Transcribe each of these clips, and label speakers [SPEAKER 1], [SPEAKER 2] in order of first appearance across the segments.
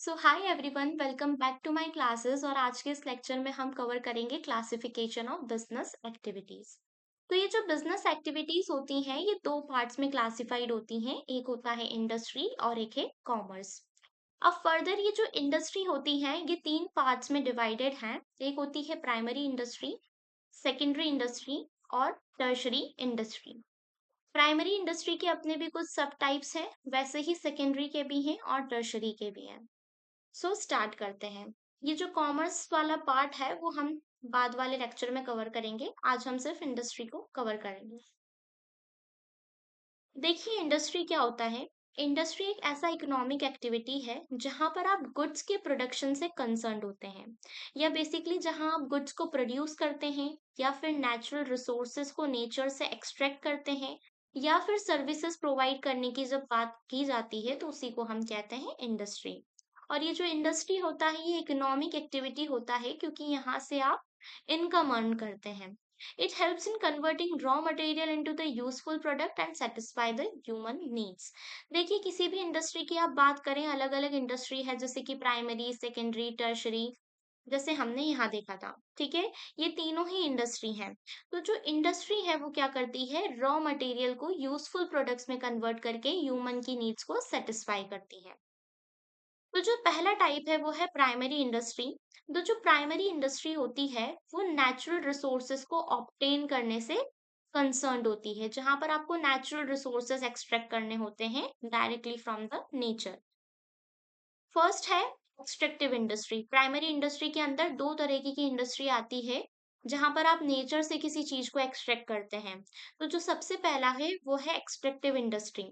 [SPEAKER 1] So hi everyone, welcome back to my classes. और आज के इस लेक्चर में हम कवर करेंगे क्लासिफिकेशन ऑफ बिजनेस एक्टिविटीज। तो ये जो बिजनेस एक्टिविटीज होती हैं ये दो पार्ट्स में क्लासिफाइड होती हैं। एक होता है इंडस्ट्री और एक है कॉमर्स। अब फर्दर ये जो इंडस्ट्री होती है ये तीन पार्ट्स में डिवाइडेड हैं। एक होती है प्राइमरी इंडस्ट्री, सेकेंडरी इंडस्ट्री और टर्शरी इंडस्ट्री। प्राइमरी इंडस्ट्री के अपने भी कुछ सब टाइप्स हैं, वैसे ही सेकेंडरी के भी हैं और टर्शरी के भी हैं। स्टार्ट करते हैं। ये जो कॉमर्स वाला पार्ट है वो हम बाद वाले लेक्चर में कवर करेंगे। आज हम सिर्फ इंडस्ट्री को कवर करेंगे। देखिए इंडस्ट्री क्या होता है। इंडस्ट्री एक ऐसा इकोनॉमिक एक्टिविटी है जहां पर आप गुड्स के प्रोडक्शन से कंसर्न्ड होते हैं, या बेसिकली जहां आप गुड्स को प्रोड्यूस करते हैं, या फिर नेचुरल रिसोर्सेज को नेचर से एक्सट्रैक्ट करते हैं, या फिर सर्विसेज प्रोवाइड करने की जब बात की जाती है तो उसी को हम कहते हैं इंडस्ट्री। और ये जो इंडस्ट्री होता है ये इकोनॉमिक एक्टिविटी होता है क्योंकि यहाँ से आप इनकम अर्न करते हैं। It helps in converting raw material into the useful product and satisfy the human needs। देखिए किसी भी इंडस्ट्री की आप बात करें, अलग अलग इंडस्ट्री है जैसे कि प्राइमरी, सेकेंडरी, टर्शरी, जैसे हमने यहाँ देखा था। ठीक है, ये तीनों ही इंडस्ट्री हैं। तो जो इंडस्ट्री है वो क्या करती है, रॉ मटेरियल को यूजफुल प्रोडक्ट्स में कन्वर्ट करके ह्यूमन की नीड्स को सेटिस्फाई करती है। तो जो पहला टाइप है वो है प्राइमरी इंडस्ट्री। तो जो प्राइमरी इंडस्ट्री होती है वो नेचुरल रिसोर्सेज को ऑब्टेन करने से कंसर्न्ड होती है, जहां पर आपको नेचुरल रिसोर्सेज एक्सट्रैक्ट करने होते हैं directly from the nature. First है एक्सट्रैक्टिव इंडस्ट्री। प्राइमरी इंडस्ट्री के अंदर दो तरीके की इंडस्ट्री आती है जहां पर आप नेचर से किसी चीज को एक्सट्रैक्ट करते हैं। तो जो सबसे पहला है वो है एक्सट्रैक्टिव इंडस्ट्री।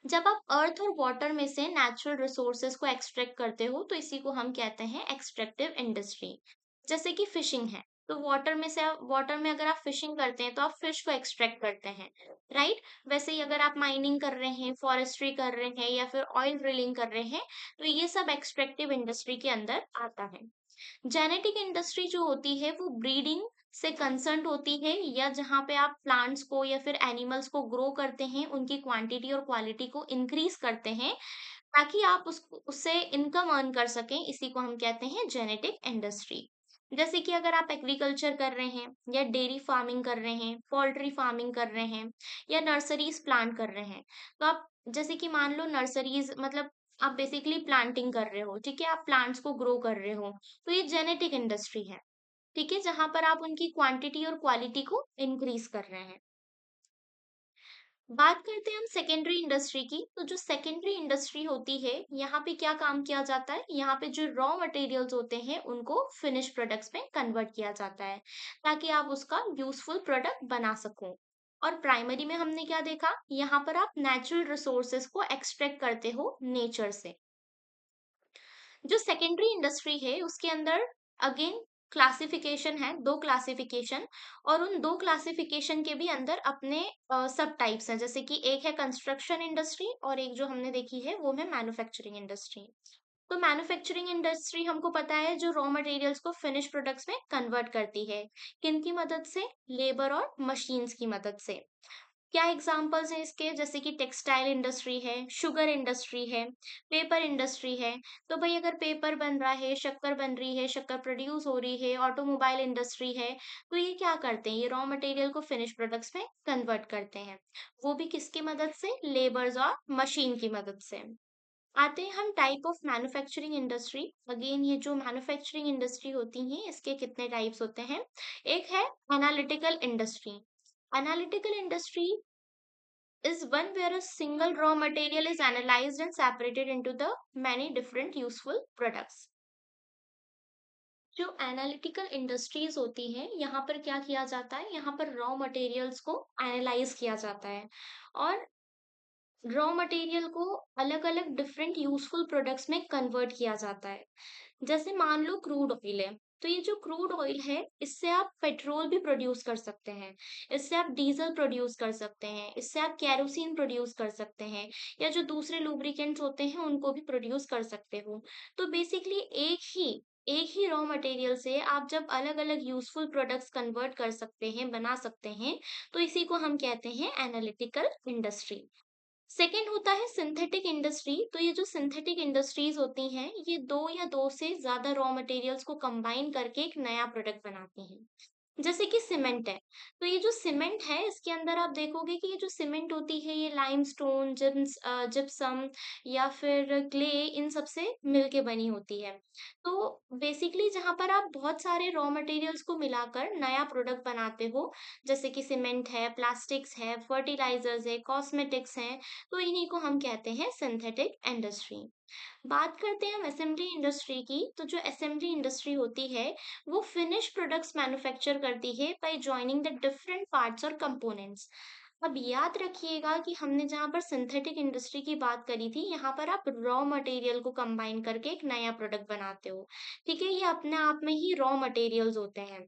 [SPEAKER 1] जब आप अर्थ और वाटर में से नेचुरल रिसोर्सेज को एक्सट्रैक्ट करते हो तो इसी को हम कहते हैं एक्सट्रैक्टिव इंडस्ट्री। जैसे कि फिशिंग है, तो वाटर में अगर आप फिशिंग करते हैं तो आप फिश को एक्सट्रैक्ट करते हैं, राइट। वैसे ही अगर आप माइनिंग कर रहे हैं, फॉरेस्ट्री कर रहे हैं या फिर ऑयल ड्रिलिंग कर रहे हैं, तो ये सब एक्सट्रैक्टिव इंडस्ट्री के अंदर आता है। जेनेटिक इंडस्ट्री जो होती है वो ब्रीडिंग से कंसर्न्ड होती है, या जहाँ पे आप प्लांट्स को या फिर एनिमल्स को ग्रो करते हैं, उनकी क्वांटिटी और क्वालिटी को इंक्रीज करते हैं ताकि आप उससे इनकम अर्न कर सकें। इसी को हम कहते हैं जेनेटिक इंडस्ट्री। जैसे कि अगर आप एग्रीकल्चर कर रहे हैं, या डेयरी फार्मिंग कर रहे हैं, पोल्ट्री फार्मिंग कर रहे हैं, या नर्सरीज प्लांट कर रहे हैं, तो आप जैसे कि मान लो नर्सरीज मतलब आप बेसिकली प्लांटिंग कर रहे हो, ठीक है, आप प्लांट्स को ग्रो कर रहे हो, तो ये जेनेटिक इंडस्ट्री है। ठीक है, जहां पर आप उनकी क्वांटिटी और क्वालिटी को इंक्रीज कर रहे हैं। बात करते हैं हम सेकेंडरी इंडस्ट्री की। तो जो सेकेंडरी इंडस्ट्री होती है यहाँ पे क्या काम किया जाता है, यहाँ पे जो रॉ मटेरियल्स होते हैं उनको फिनिश प्रोडक्ट्स में कन्वर्ट किया जाता है ताकि आप उसका यूजफुल प्रोडक्ट बना सको। और प्राइमरी में हमने क्या देखा, यहाँ पर आप नेचुरल रिसोर्सेज को एक्सट्रैक्ट करते हो नेचर से। जो सेकेंडरी इंडस्ट्री है उसके अंदर अगेन क्लासिफिकेशन है, दो क्लासिफिकेशन। और उन दो क्लासिफिकेशन के भी अंदर अपने सब टाइप्स हैं, जैसे कि एक है कंस्ट्रक्शन इंडस्ट्री और एक जो हमने देखी है वो है मैन्युफैक्चरिंग इंडस्ट्री। तो मैन्युफैक्चरिंग इंडस्ट्री हमको पता है जो रॉ मटेरियल्स को फिनिश प्रोडक्ट्स में कन्वर्ट करती है। किन की मदद से, लेबर और मशीन्स की मदद से। क्या एग्जांपल्स हैं इसके, जैसे कि टेक्सटाइल इंडस्ट्री है, शुगर इंडस्ट्री है, पेपर इंडस्ट्री है। तो भाई अगर पेपर बन रहा है, शक्कर बन रही है, शक्कर प्रोड्यूस हो रही है, ऑटोमोबाइल इंडस्ट्री है, तो ये क्या करते हैं, ये रॉ मटेरियल को फिनिश प्रोडक्ट्स में कन्वर्ट करते हैं। वो भी किसकी मदद से, लेबर्स और मशीन की मदद से। आते हैं हम type of manufacturing industry. Again ये जो मैन्युफैक्चरिंग इंडस्ट्री होती है इसके कितने टाइप्स होते हैं। एक है analytical industry. Analytical industry is one where a single raw material is analyzed and separated into the many different useful products। जो एनालिटिकल इंडस्ट्रीज होती हैं यहाँ पर क्या किया जाता है, यहाँ पर रॉ मटेरियल्स को एनालाइज किया जाता है और रॉ मटेरियल को अलग अलग डिफरेंट यूजफुल प्रोडक्ट्स में कन्वर्ट किया जाता है। जैसे मान लो क्रूड ऑयल है, तो ये जो क्रूड ऑयल है इससे आप पेट्रोल भी प्रोड्यूस कर सकते हैं, इससे आप डीजल प्रोड्यूस कर सकते हैं, इससे आप कैरोसिन प्रोड्यूस कर सकते हैं, या जो दूसरे लुब्रिकेंट्स होते हैं उनको भी प्रोड्यूस कर सकते हो। तो बेसिकली एक ही रॉ मटेरियल से आप जब अलग अलग यूजफुल प्रोडक्ट्स कन्वर्ट कर सकते हैं, बना सकते हैं, तो इसी को हम कहते हैं एनालिटिकल इंडस्ट्री। सेकंड होता है सिंथेटिक इंडस्ट्री। तो ये जो सिंथेटिक इंडस्ट्रीज होती हैं, ये दो या दो से ज्यादा रॉ मटेरियल्स को कंबाइन करके एक नया प्रोडक्ट बनाती हैं। जैसे कि सीमेंट है, तो ये जो सीमेंट है इसके अंदर आप देखोगे कि ये जो सीमेंट होती है ये लाइमस्टोन, जिप्सम या फिर क्ले, इन सब से मिलके बनी होती है। तो बेसिकली जहाँ पर आप बहुत सारे रॉ मटेरियल्स को मिलाकर नया प्रोडक्ट बनाते हो, जैसे कि सीमेंट है, प्लास्टिक्स है, फर्टिलाइजर्स है, कॉस्मेटिक्स हैं, तो इन्हीं को हम कहते हैं सिंथेटिक इंडस्ट्री। बात करते हैं हम असेंबली इंडस्ट्री की। तो जो असेंबली इंडस्ट्री होती है वो फिनिश प्रोडक्ट्स मैन्युफैक्चर करती है bye joining the different parts और कंपोनेंट्स। अब याद रखिएगा कि हमने जहाँ पर सिंथेटिक इंडस्ट्री की बात करी थी, यहाँ पर आप रॉ मटेरियल को कंबाइन करके एक नया प्रोडक्ट बनाते हो। ठीक है, ये अपने आप में ही रॉ मटेरियल्स होते हैं।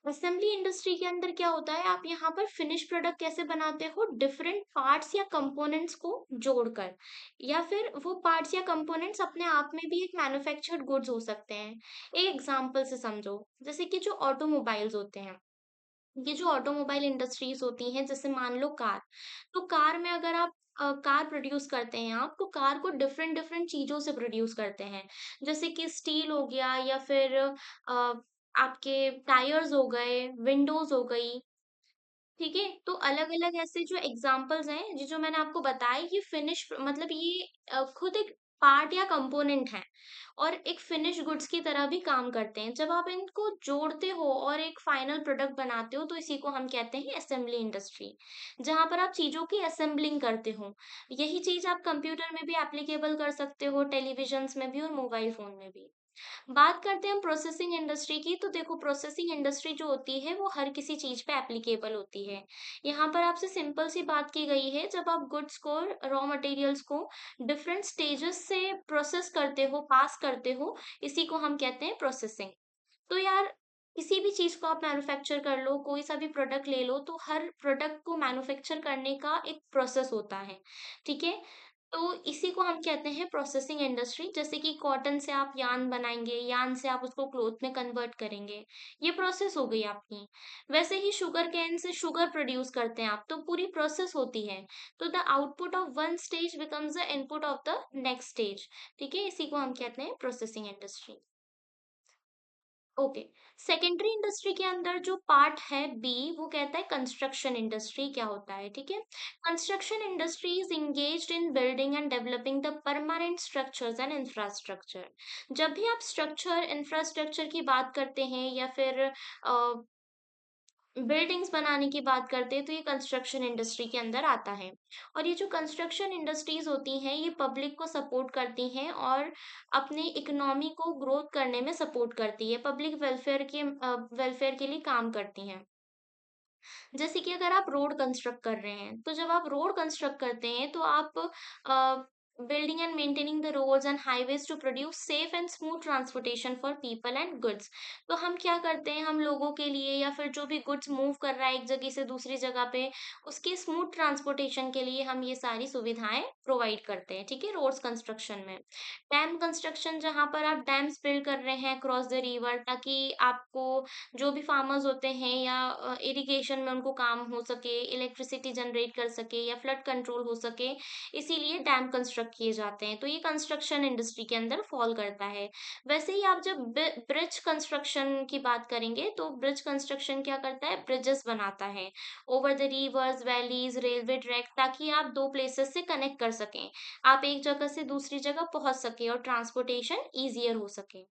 [SPEAKER 1] असेंबली इंडस्ट्री के अंदर क्या होता है, आप यहाँ पर फिनिश प्रोडक्ट कैसे बनाते हो, डिफरेंट पार्ट्स या कंपोनेंट्स को जोड़कर, या फिर वो पार्ट्स या कंपोनेंट्स अपने आप में भी एक मैन्युफैक्चर्ड गुड्स हो सकते हैं। एक एग्जांपल से समझो, जैसे कि जो ऑटोमोबाइल्स होते हैं, ये जो ऑटोमोबाइल इंडस्ट्रीज होती हैं, जैसे मान लो कार, तो कार में अगर आप कार प्रोड्यूस करते हैं आप, तो कार को डिफरेंट डिफरेंट चीजों से प्रोड्यूस करते हैं। जैसे कि स्टील हो गया, या फिर आपके टायर्स हो गए, विंडोज हो गई। ठीक है, तो अलग अलग ऐसे जो एग्जांपल्स हैं, ये जो मैंने आपको बताया, ये फिनिश मतलब ये खुद एक पार्ट या कंपोनेंट है और एक फिनिश गुड्स की तरह भी काम करते हैं। जब आप इनको जोड़ते हो और एक फाइनल प्रोडक्ट बनाते हो, तो इसी को हम कहते हैं असेंबली इंडस्ट्री, जहां पर आप चीजों की असेंबलिंग करते हो। यही चीज आप कंप्यूटर में भी एप्लीकेबल कर सकते हो, टेलीविजन्स में भी और मोबाइल फोन में भी। बात करते हैं हम प्रोसेसिंग इंडस्ट्री की। तो देखो, प्रोसेसिंग इंडस्ट्री जो होती है वो हर किसी चीज पे एप्लीकेबल होती है। यहाँ पर आपसे सिंपल सी बात की गई है, जब आप गुड्स को, रॉ मटेरियल्स को डिफरेंट स्टेजेस से प्रोसेस करते हो, पास करते हो, इसी को हम कहते हैं प्रोसेसिंग। तो यार, किसी भी चीज को आप मैन्युफैक्चर कर लो, कोई सा भी प्रोडक्ट ले लो, तो हर प्रोडक्ट को मैन्युफैक्चर करने का एक प्रोसेस होता है। ठीक है, तो इसी को हम कहते हैं प्रोसेसिंग इंडस्ट्री। जैसे कि कॉटन से आप यान बनाएंगे, यान से आप उसको क्लोथ में कन्वर्ट करेंगे, ये प्रोसेस हो गई आपकी। वैसे ही शुगर कैन से शुगर प्रोड्यूस करते हैं आप, तो पूरी प्रोसेस होती है। तो the output of one stage becomes the input of the next stage. ठीक है, इसी को हम कहते हैं processing industry. Okay, secondary industry के अंदर जो पार्ट है बी, वो कहता है कंस्ट्रक्शन इंडस्ट्री क्या होता है। ठीक है, construction industry is engaged in building and developing the permanent structures and infrastructure. जब भी आप स्ट्रक्चर, इंफ्रास्ट्रक्चर की बात करते हैं, या फिर बिल्डिंग्स बनाने की बात करते हैं, तो ये कंस्ट्रक्शन इंडस्ट्री के अंदर आता है। और ये जो कंस्ट्रक्शन इंडस्ट्रीज होती हैं, ये पब्लिक को सपोर्ट करती हैं और अपने इकोनॉमी को ग्रोथ करने में सपोर्ट करती है, पब्लिक वेलफेयर के लिए काम करती हैं। जैसे कि अगर आप रोड कंस्ट्रक्ट कर रहे हैं, तो जब आप रोड कंस्ट्रक्ट करते हैं, तो आप building and maintaining the roads and highways to produce safe and smooth transportation for people and goods. तो हम क्या करते हैं, हम लोगों के लिए, या फिर जो भी गुड्स मूव कर रहा है एक जगह से दूसरी जगह पे, उसके स्मूथ ट्रांसपोर्टेशन के लिए हम ये सारी सुविधाएं प्रोवाइड करते हैं। ठीक है, रोड्स कंस्ट्रक्शन में। डैम कंस्ट्रक्शन, जहां पर आप डैम्स बिल्ड कर रहे हैं क्रॉस द रिवर, ताकि आपको, जो भी फार्मर्स होते हैं, या इरिगेशन में उनको काम हो सके, इलेक्ट्रिसिटी जनरेट कर सके, या फ्लड कंट्रोल हो सके, इसीलिए डैम कंस्ट्रक्ट किए जाते हैं। तो ये कंस्ट्रक्शन इंडस्ट्री के अंदर फॉल करता है। वैसे ही आप जब ब्रिज कंस्ट्रक्शन की बात करेंगे, तो ब्रिज कंस्ट्रक्शन क्या करता है, ब्रिजेस बनाता है over the reverse, valleys, railway track, ताकि आप दो प्लेसेस से कनेक्ट कर सकें, आप एक जगह से दूसरी जगह पहुंच सके और ट्रांसपोर्टेशन ईजियर हो सके।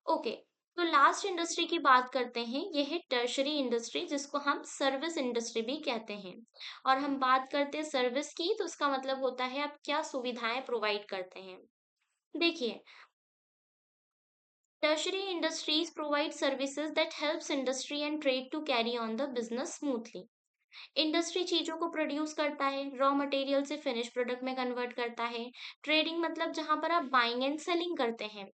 [SPEAKER 1] ओके, तो लास्ट इंडस्ट्री की बात करते हैं, ये है टर्शरी इंडस्ट्री, जिसको हम सर्विस इंडस्ट्री भी कहते हैं। और हम बात करते हैं सर्विस की, तो इसका मतलब होता है आप क्या सुविधाएं प्रोवाइड करते हैं। देखिए, tertiary industries provide services that helps industry and trade to carry on the business smoothly. Industry चीजों को प्रोड्यूस करता है, रॉ मटेरियल से फिनिश प्रोडक्ट में कन्वर्ट करता है। ट्रेडिंग मतलब जहां पर आप बाइंग एंड सेलिंग करते हैं।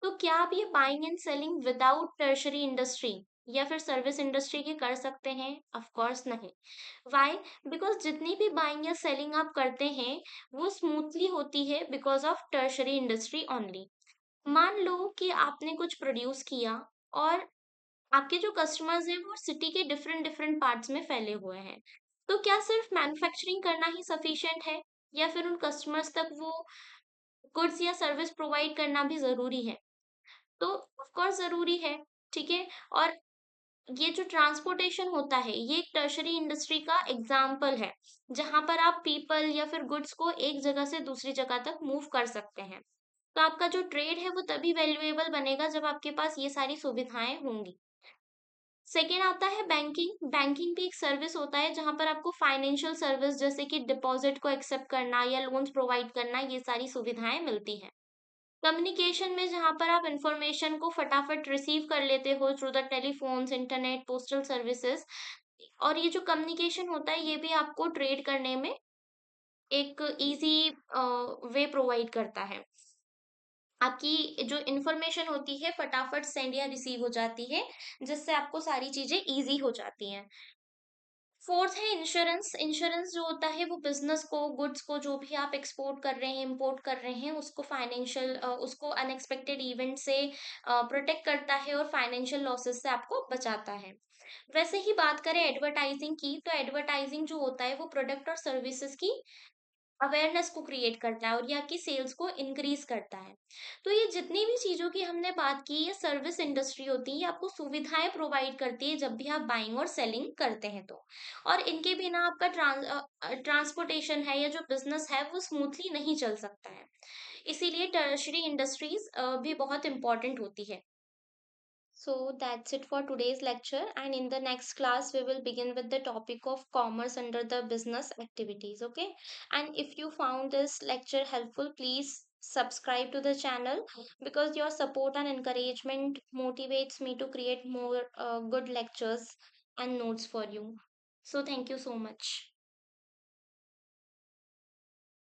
[SPEAKER 1] तो क्या आप ये buying and selling without tertiary industry या फिर सर्विस इंडस्ट्री की कर सकते हैं? ऑफ कोर्स नहीं। व्हाई? बिकॉज जितनी भी बाइंग या सेलिंग आप करते हैं, वो स्मूथली होती है because of tertiary industry only. मान लो कि आपने कुछ प्रोड्यूस किया, और आपके जो कस्टमर्स हैं वो सिटी के डिफरेंट डिफरेंट पार्ट्स में फैले हुए हैं। तो क्या सिर्फ मैन्युफैक्चरिंग करना ही सफिशिएंट है या फिर उन कस्टमर्स तक वो गुड्स या सर्विस प्रोवाइड करना भी ज़रूरी है? तो ऑफ कोर्स ज़रूरी है, ठीक है? और ये जो ट्रांसपोर्टेशन होता है, ये एक टर्शरी इंडस्ट्री का एग्जाम्पल है, जहाँ पर आप पीपल या फिर गुड्स को एक जगह से दूसरी जगह तक मूव कर सकते हैं। तो आपका जो ट्रेड है वो तभी वैल्यूएबल बनेगा जब आपके पास ये सारी सुविधाएँ होंगी। सेकेंड आता है बैंकिंग। बैंकिंग भी एक सर्विस होता है जहाँ पर आपको फाइनेंशियल सर्विस जैसे कि डिपॉजिट को एक्सेप्ट करना या लोन्स प्रोवाइड करना, ये सारी सुविधाएँ मिलती हैं। कम्युनिकेशन में जहाँ पर आप इन्फॉर्मेशन को फटाफट रिसीव कर लेते हो through the telephones, internet, postal services, और ये जो कम्युनिकेशन होता है ये भी आपको ट्रेड करने में एक ईज़ी वे प्रोवाइड करता है। आपकी जो इन्फॉर्मेशन होती है फटाफट सेंड या रिसीव हो जाती है, जिससे आपको सारी चीज़ें ईज़ी हो जाती हैं। फोर्थ है इंश्योरेंस। इंश्योरेंस जो होता है वो बिज़नेस को, गुड्स को, जो भी आप एक्सपोर्ट कर रहे हैं, इम्पोर्ट कर रहे हैं, उसको उसको अनएक्सपेक्टेड इवेंट से प्रोटेक्ट करता है और फाइनेंशियल लॉसेस से आपको बचाता है। वैसे ही बात करें एडवर्टाइजिंग की, तो एडवर्टाइजिंग जो होता है वो प्रोडक्ट और सर्विसेज की अवेयरनेस को क्रिएट करता है और ये आपकी सेल्स को इंक्रीज करता है। तो ये जितनी भी चीज़ों की हमने बात की, ये सर्विस इंडस्ट्री होती है, ये आपको सुविधाएँ प्रोवाइड करती है जब भी आप बाइंग और सेलिंग करते हैं तो। और इनके बिना आपका ट्रांसपोर्टेशन है या जो बिज़नेस है वो स्मूथली नहीं चल सकता है। इसीलिए टर्शरी इंडस्ट्रीज़ भी बहुत इम्पोर्टेंट होती है। So that's it for today's lecture, and in the next class we will begin with the topic of commerce under the business activities. Okay, and if you found this lecture helpful, please subscribe to the channel, because your support and encouragement motivates me to create more good lectures and notes for you. So thank you so much.